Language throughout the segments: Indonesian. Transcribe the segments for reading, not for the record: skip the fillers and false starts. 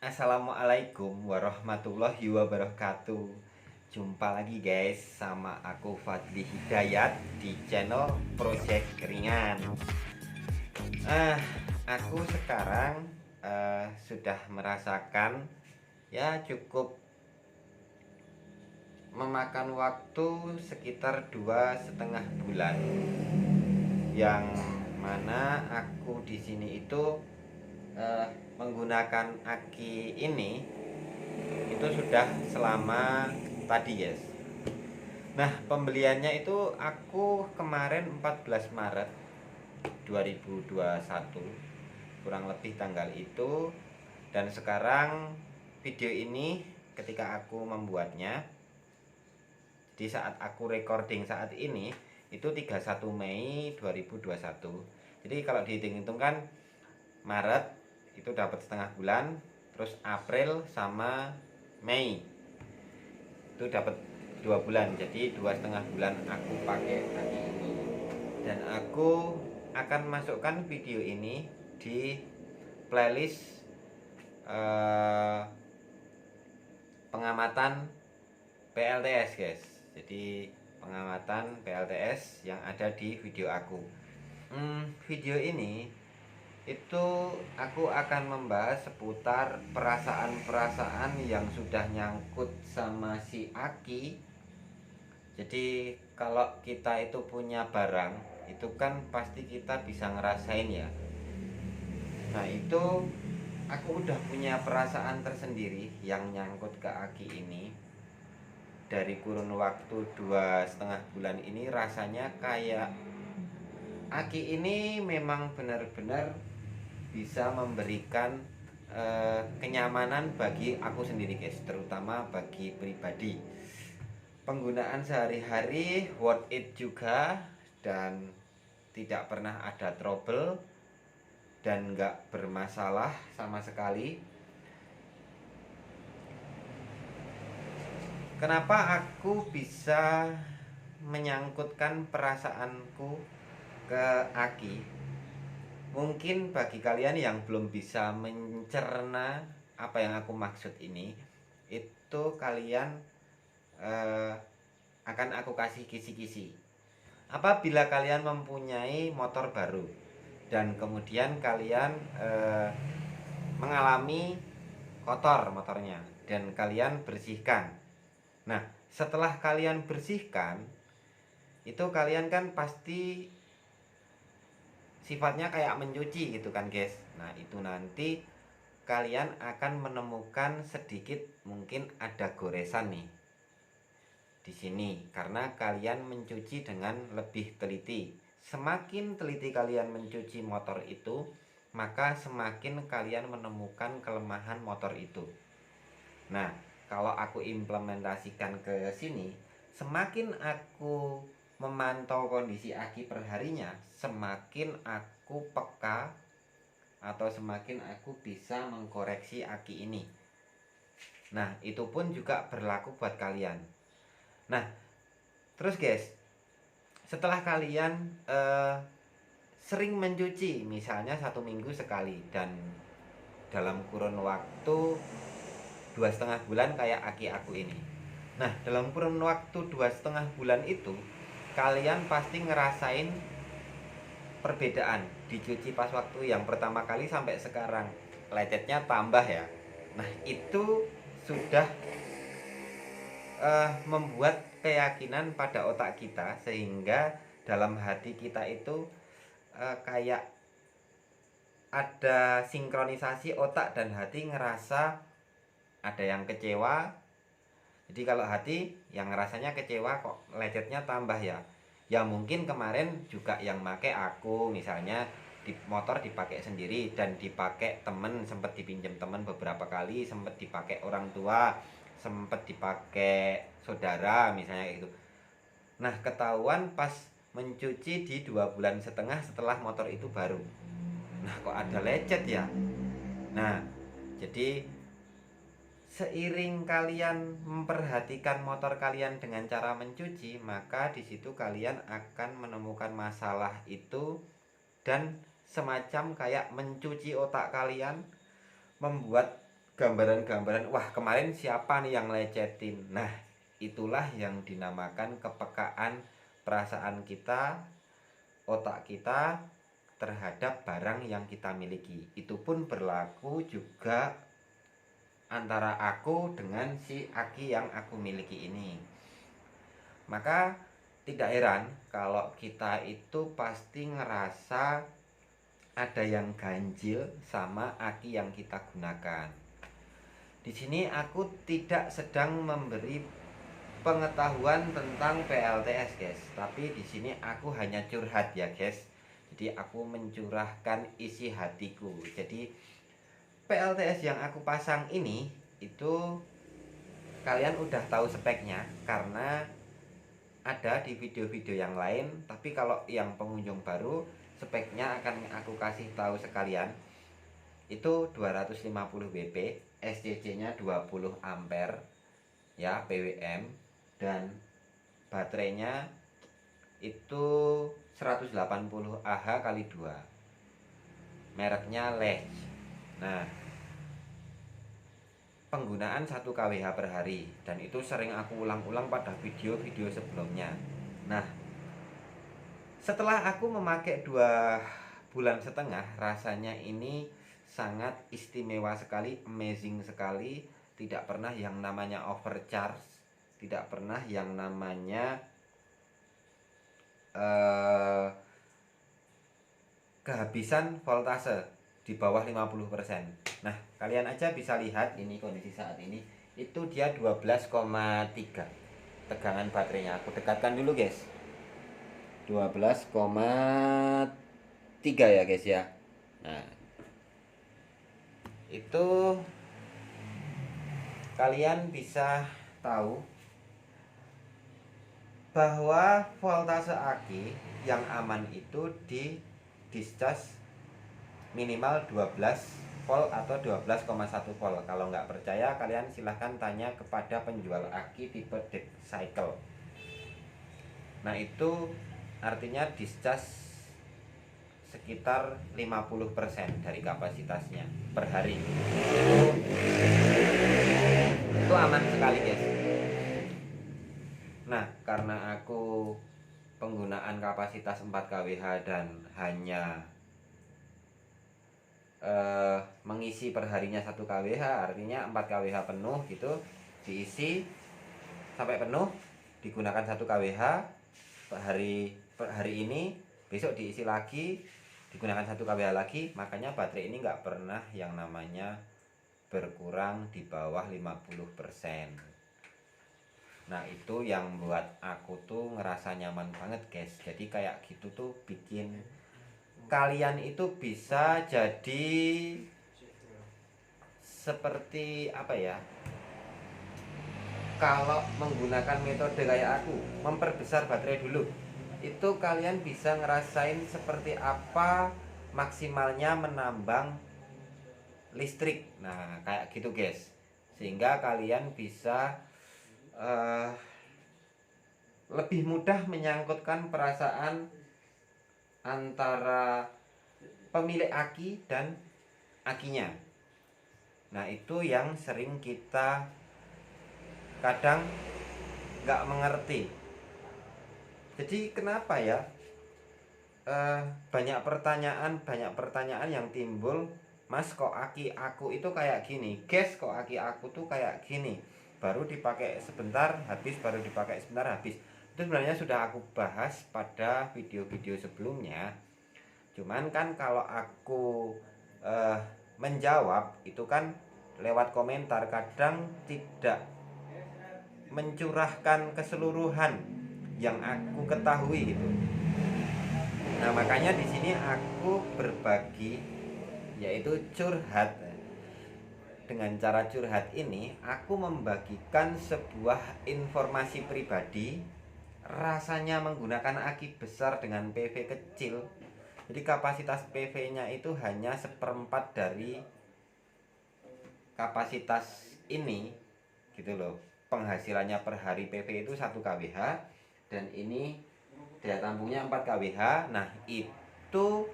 Assalamualaikum warahmatullahi wabarakatuh. Jumpa lagi guys sama aku Fadli Hidayat di channel Project Ringan. Ah, aku sekarang sudah merasakan ya cukup memakan waktu sekitar 2,5 bulan, yang mana aku di sini itu menggunakan aki ini itu sudah selama tadi guys. Nah, pembeliannya itu aku kemarin 14 Maret 2021, kurang lebih tanggal itu. Dan sekarang video ini ketika aku membuatnya, di saat aku recording saat ini itu 31 Mei 2021. Jadi kalau dihitung-hitung kan Maret itu dapat setengah bulan, terus April sama Mei itu dapat 2 bulan, jadi 2,5 bulan aku pakai tadi ini. Dan aku akan masukkan video ini di playlist pengamatan PLTS guys. Jadi pengamatan PLTS yang ada di video aku. Video ini itu aku akan membahas seputar perasaan-perasaan yang sudah nyangkut sama si Aki. Jadi kalau kita itu punya barang, itu kan pasti kita bisa ngerasain ya. Nah itu aku udah punya perasaan tersendiri yang nyangkut ke Aki ini. Dari kurun waktu 2,5 bulan ini rasanya kayak Aki ini memang benar-benar bisa memberikan kenyamanan bagi aku sendiri guys, terutama bagi pribadi. Penggunaan sehari-hari worth it juga, dan tidak pernah ada trouble dan nggak bermasalah sama sekali. Kenapa aku bisa menyangkutkan perasaanku ke Aki? Mungkin bagi kalian yang belum bisa mencerna apa yang aku maksud ini, itu kalian akan aku kasih kisi-kisi. Apabila kalian mempunyai motor baru dan kemudian kalian mengalami kotor motornya dan kalian bersihkan. Nah, setelah kalian bersihkan, itu kalian kan pasti sifatnya kayak mencuci gitu kan guys. Nah itu nanti kalian akan menemukan sedikit mungkin ada goresan nih di sini karena kalian mencuci dengan lebih teliti. Semakin teliti kalian mencuci motor itu, maka semakin kalian menemukan kelemahan motor itu. Nah, kalau aku implementasikan ke sini, semakin aku memantau kondisi Aki perharinya, semakin aku peka atau semakin aku bisa mengkoreksi Aki ini. Nah, itu pun juga berlaku buat kalian. Nah, terus guys, setelah kalian sering mencuci, misalnya 1 minggu sekali, dan dalam kurun waktu 2,5 bulan kayak Aki aku ini. Nah, dalam kurun waktu 2,5 bulan itu, kalian pasti ngerasain perbedaan dicuci pas waktu yang pertama kali sampai sekarang. Lecetnya tambah ya. Nah, itu sudah membuat keyakinan pada otak kita, sehingga dalam hati kita itu kayak ada sinkronisasi otak dan hati ngerasa ada yang kecewa. Jadi kalau hati yang rasanya kecewa kok lecetnya tambah ya. Ya mungkin kemarin juga yang make aku misalnya di motor dipakai sendiri dan dipakai temen, sempat dipinjam temen beberapa kali, sempat dipakai orang tua, sempat dipakai saudara misalnya kayak gitu. Nah ketahuan pas mencuci di 2,5 bulan setelah motor itu baru. Nah kok ada lecet ya. Nah jadi seiring kalian memperhatikan motor kalian dengan cara mencuci, maka di situ kalian akan menemukan masalah itu dan semacam kayak mencuci otak kalian, membuat gambaran-gambaran, wah kemarin siapa nih yang lecetin. Nah, itulah yang dinamakan kepekaan perasaan kita, otak kita terhadap barang yang kita miliki. Itu pun berlaku juga antara aku dengan si Aki yang aku miliki ini. Maka tidak heran kalau kita itu pasti ngerasa ada yang ganjil sama Aki yang kita gunakan. Di sini aku tidak sedang memberi pengetahuan tentang PLTS, guys. Tapi di sini aku hanya curhat ya, guys. Jadi aku mencurahkan isi hatiku. Jadi PLTS yang aku pasang ini itu kalian udah tahu speknya karena ada di video-video yang lain. Tapi kalau yang pengunjung baru, speknya akan aku kasih tahu sekalian. Itu 250 WP, SCC-nya 20 ampere ya, PWM, dan baterainya itu 180 Ah kali 2, mereknya Ledge. Nah, penggunaan 1 kWh per hari, dan itu sering aku ulang-ulang pada video-video sebelumnya. Nah, setelah aku memakai 2,5 bulan, rasanya ini sangat istimewa sekali, amazing sekali. Tidak pernah yang namanya overcharge, tidak pernah yang namanya kehabisan voltase di bawah 50%. Nah, kalian aja bisa lihat ini kondisi saat ini. Itu dia 12,3 tegangan baterainya. Aku dekatkan dulu, guys. 12,3 ya, guys ya. Nah, itu kalian bisa tahu bahwa voltase aki yang aman itu di discharge minimal 12 volt atau 12,1 volt. Kalau nggak percaya, kalian silahkan tanya kepada penjual aki tipe deck cycle. Nah, itu artinya discharge sekitar 50% dari kapasitasnya per hari. Itu aman sekali, guys. Nah, karena aku penggunaan kapasitas 4 kWh dan hanya mengisi perharinya 1 kWh, artinya 4 kWh penuh gitu, diisi sampai penuh, digunakan 1 kWh per hari ini, besok diisi lagi, digunakan 1 kWh lagi. Makanya baterai ini nggak pernah yang namanya berkurang di bawah 50%. Nah, itu yang buat aku tuh ngerasa nyaman banget, guys. Jadi kayak gitu tuh bikin kalian itu bisa jadi seperti apa ya, kalau menggunakan metode kayak aku, memperbesar baterai dulu, itu kalian bisa ngerasain seperti apa maksimalnya menambang listrik. Nah, kayak gitu, guys. Sehingga kalian bisa lebih mudah menyangkutkan perasaan antara pemilik aki dan akinya. Nah, itu yang sering kita kadang nggak mengerti. Jadi kenapa ya banyak pertanyaan yang timbul, Mas, kok aki aku itu kayak gini, guys, kok aki aku tuh kayak gini, baru dipakai sebentar habis, baru dipakai sebentar habis. Itu sebenarnya sudah aku bahas pada video-video sebelumnya. Cuman kan kalau aku menjawab itu kan lewat komentar, kadang tidak mencurahkan keseluruhan yang aku ketahui gitu. Nah, makanya di sini aku berbagi, yaitu curhat. Dengan cara curhat ini, aku membagikan sebuah informasi pribadi. Rasanya menggunakan aki besar dengan PV kecil. Jadi kapasitas PV-nya itu hanya 1/4 dari kapasitas ini, gitu loh. Penghasilannya per hari PV itu 1 kWh, dan ini daya tampungnya 4 kWh. Nah, itu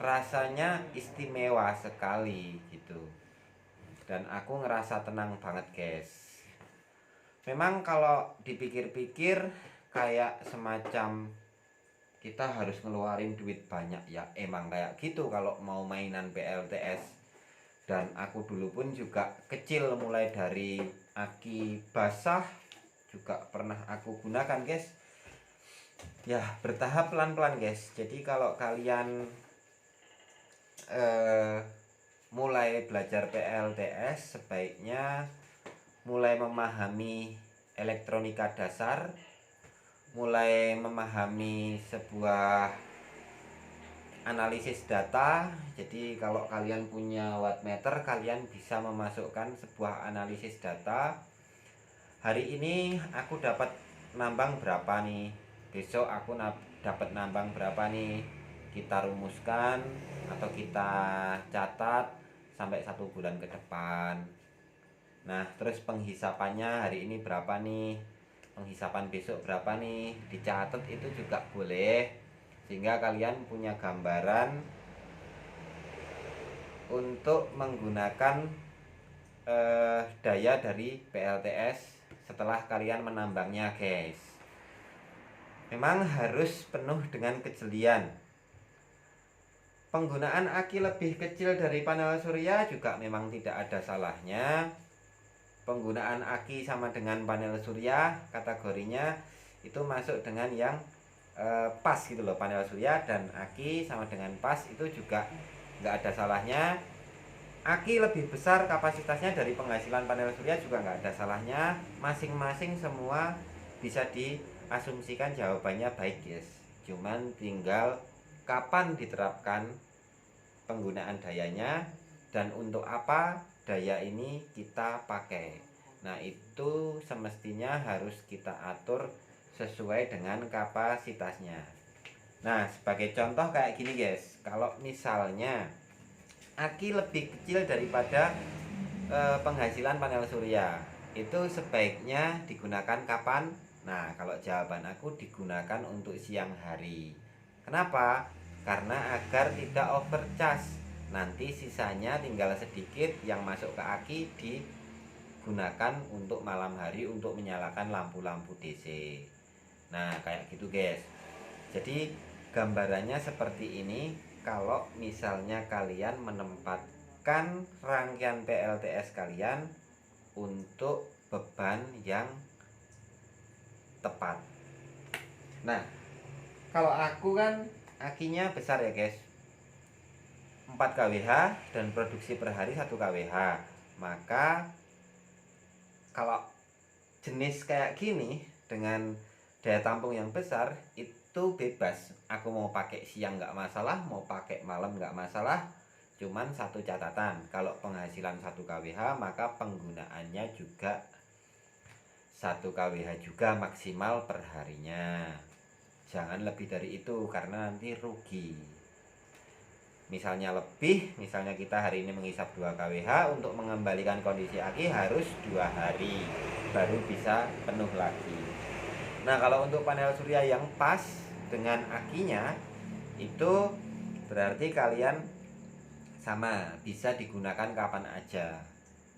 rasanya istimewa sekali gitu. dan aku ngerasa tenang banget guys. Memang kalau dipikir-pikir kayak semacam kita harus ngeluarin duit banyak ya, emang kayak gitu kalau mau mainan PLTS. Dan aku dulu pun juga kecil, mulai dari aki basah juga pernah aku gunakan guys. Ya bertahap pelan-pelan guys. Jadi kalau kalian mulai belajar PLTS, sebaiknya mulai memahami elektronika dasar, mulai memahami sebuah analisis data. Jadi kalau kalian punya wattmeter, kalian bisa memasukkan sebuah analisis data. Hari ini aku dapat nambang berapa nih, besok aku dapat nambang berapa nih. Kita rumuskan atau kita catat sampai 1 bulan ke depan. Nah terus penghisapannya hari ini berapa nih, penghisapan besok berapa nih, dicatat itu juga boleh, sehingga kalian punya gambaran untuk menggunakan daya dari PLTS setelah kalian menambangnya guys. Memang harus penuh dengan kejelian. Penggunaan aki lebih kecil dari panel surya juga memang tidak ada salahnya. Penggunaan aki sama dengan panel surya, kategorinya itu masuk dengan yang pas gitu loh. Panel surya dan aki sama dengan pas, itu juga nggak ada salahnya. Aki lebih besar kapasitasnya dari penghasilan panel surya juga nggak ada salahnya. Masing-masing semua bisa diasumsikan jawabannya baik guys. Cuman tinggal kapan diterapkan penggunaan dayanya dan untuk apa daya ini kita pakai. Nah itu semestinya harus kita atur sesuai dengan kapasitasnya. Nah sebagai contoh kayak gini guys, kalau misalnya aki lebih kecil daripada penghasilan panel surya, itu sebaiknya digunakan kapan? Nah kalau jawaban aku digunakan untuk siang hari. Kenapa? Karena agar tidak overcharge. Nanti sisanya tinggal sedikit yang masuk ke aki digunakan untuk malam hari untuk menyalakan lampu-lampu DC. Nah kayak gitu guys. Jadi gambarannya seperti ini. Kalau misalnya kalian menempatkan rangkaian PLTS kalian untuk beban yang tepat. Nah kalau aku kan akinya besar ya guys, 4 kWh dan produksi per hari 1 kWh. Maka kalau jenis kayak gini dengan daya tampung yang besar itu bebas. Aku mau pakai siang nggak masalah, mau pakai malam nggak masalah. Cuman satu catatan, kalau penghasilan 1 kWh maka penggunaannya juga 1 kWh juga maksimal per harinya. Jangan lebih dari itu karena nanti rugi. Misalnya lebih, misalnya kita hari ini menghisap 2 kWh, untuk mengembalikan kondisi aki harus 2 hari baru bisa penuh lagi. Nah kalau untuk panel surya yang pas dengan akinya, itu berarti kalian sama bisa digunakan kapan aja,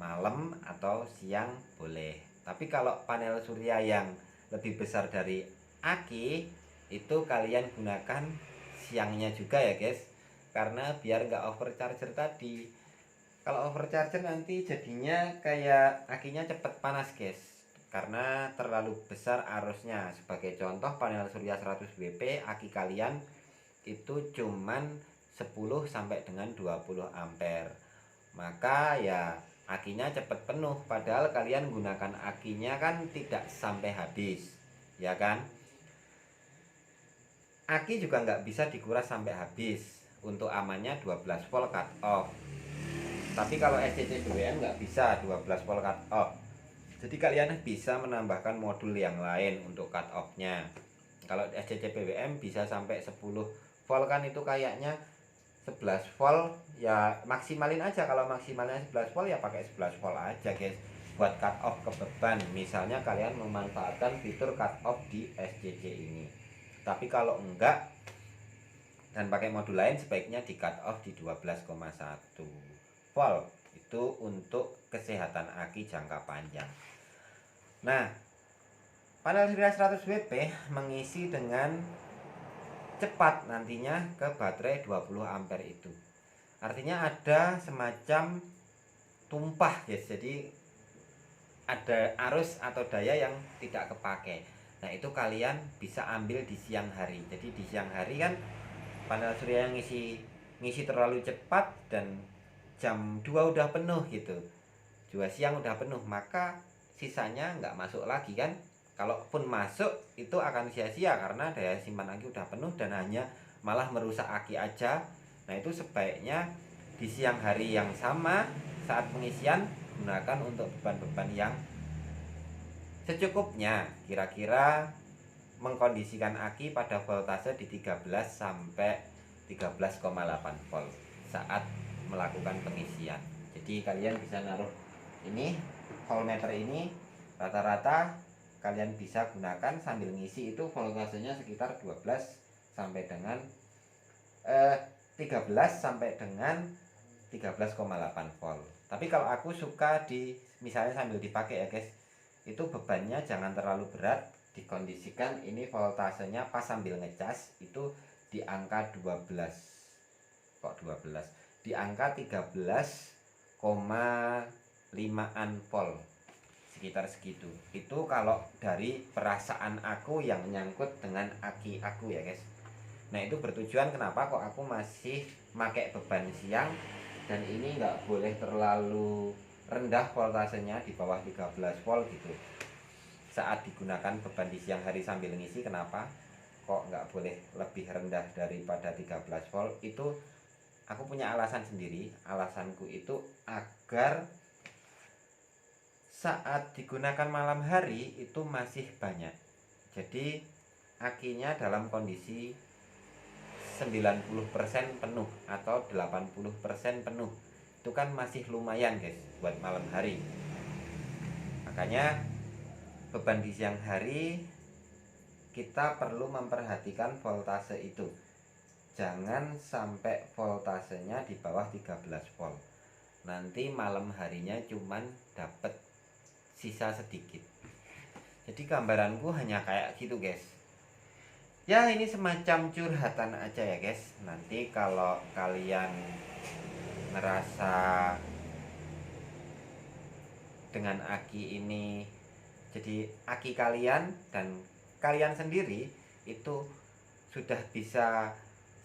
malam atau siang boleh. Tapi kalau panel surya yang lebih besar dari aki, itu kalian gunakan siangnya juga ya guys, karena biar nggak overcharger tadi. Kalau overcharger nanti jadinya kayak akinya cepet panas guys, karena terlalu besar arusnya. Sebagai contoh, panel surya 100 WP, aki kalian itu cuman 10 sampai dengan 20 ampere. Maka ya akinya cepet penuh, padahal kalian gunakan akinya kan tidak sampai habis, ya kan? Aki juga nggak bisa dikuras sampai habis. Untuk amannya 12 volt cut off. Tapi kalau SCC BWM nggak bisa 12 volt cut off. Jadi kalian bisa menambahkan modul yang lain untuk cut off-nya. Kalau SCC BWM bisa sampai 10 volt kan, itu kayaknya 11 volt ya, maksimalin aja. Kalau maksimalnya 11 volt ya pakai 11 volt aja guys, buat cut off ke beban. Misalnya kalian memanfaatkan fitur cut off di SCC ini. Tapi kalau enggak dan pakai modul lain, sebaiknya di cut off di 12,1 volt. Itu untuk kesehatan aki jangka panjang. Nah, panel surya 100 WP mengisi dengan cepat nantinya ke baterai 20 ampere itu. Artinya ada semacam tumpah, guys. Jadi ada arus atau daya yang tidak kepake. Nah, itu kalian bisa ambil di siang hari. Jadi di siang hari kan panel surya yang ngisi terlalu cepat dan jam 2 udah penuh gitu. 2 siang udah penuh, maka sisanya nggak masuk lagi kan. Kalaupun masuk itu akan sia-sia karena daya simpan aki udah penuh dan hanya malah merusak aki aja. Nah, itu sebaiknya di siang hari yang sama saat pengisian gunakan untuk beban-beban yang secukupnya, kira-kira mengkondisikan aki pada voltase di 13 sampai 13,8 volt saat melakukan pengisian. Jadi kalian bisa naruh ini voltmeter ini, rata-rata kalian bisa gunakan sambil ngisi itu voltasenya sekitar 12 sampai dengan 13 sampai dengan 13,8 volt. Tapi kalau aku suka misalnya sambil dipakai ya guys, itu bebannya jangan terlalu berat, dikondisikan ini voltasenya pas sambil ngecas itu di angka 12. Kok 12? Di angka 13,5an volt. Sekitar segitu. Itu kalau dari perasaan aku yang nyangkut dengan aki aku ya guys. Nah, itu bertujuan kenapa kok aku masih pakai beban siang, dan ini nggak boleh terlalu rendah voltasenya, di bawah 13 volt gitu. Saat digunakan beban di siang hari sambil ngisi, kenapa kok nggak boleh lebih rendah daripada 13 volt? Itu aku punya alasan sendiri. Alasanku itu agar saat digunakan malam hari itu masih banyak. Jadi akinya dalam kondisi 90% penuh atau 80% penuh. Itu kan masih lumayan guys buat malam hari. Makanya beban di siang hari kita perlu memperhatikan voltase itu. Jangan sampai voltasenya di bawah 13 volt. Nanti malam harinya cuman dapat sisa sedikit. Jadi gambaranku hanya kayak gitu guys. Ya, ini semacam curhatan aja ya guys. Nanti kalau kalian ngerasa dengan aki ini jadi aki kalian dan kalian sendiri itu sudah bisa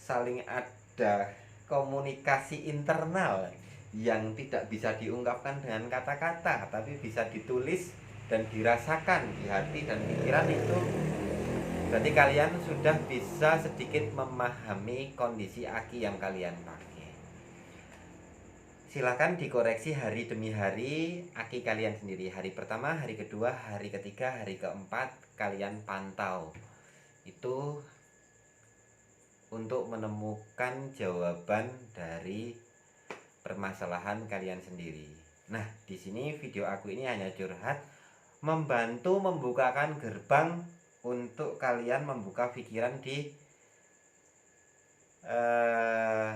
saling ada komunikasi internal yang tidak bisa diungkapkan dengan kata-kata, tapi bisa ditulis dan dirasakan di hati dan pikiran, itu berarti kalian sudah bisa sedikit memahami kondisi aki yang kalian pakai. Silahkan dikoreksi hari demi hari aki kalian sendiri. Hari pertama, hari kedua, hari ketiga, hari keempat kalian pantau. Itu untuk menemukan jawaban dari permasalahan kalian sendiri. Nah, di sini video aku ini hanya curhat, membantu membukakan gerbang untuk kalian membuka pikiran di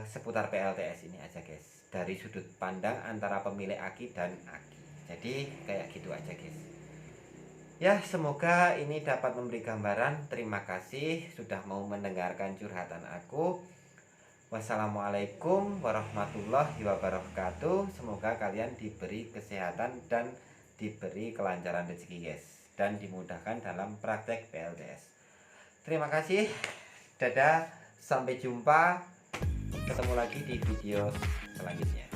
seputar PLTS ini aja guys, dari sudut pandang antara pemilik aki dan aki. Jadi kayak gitu aja guys. Ya, semoga ini dapat memberi gambaran. Terima kasih sudah mau mendengarkan curhatan aku. Wassalamualaikum warahmatullahi wabarakatuh. Semoga kalian diberi kesehatan dan diberi kelancaran rezeki guys, dan dimudahkan dalam praktek PLTS. Terima kasih. Dadah, sampai jumpa. Ketemu lagi di video selanjutnya.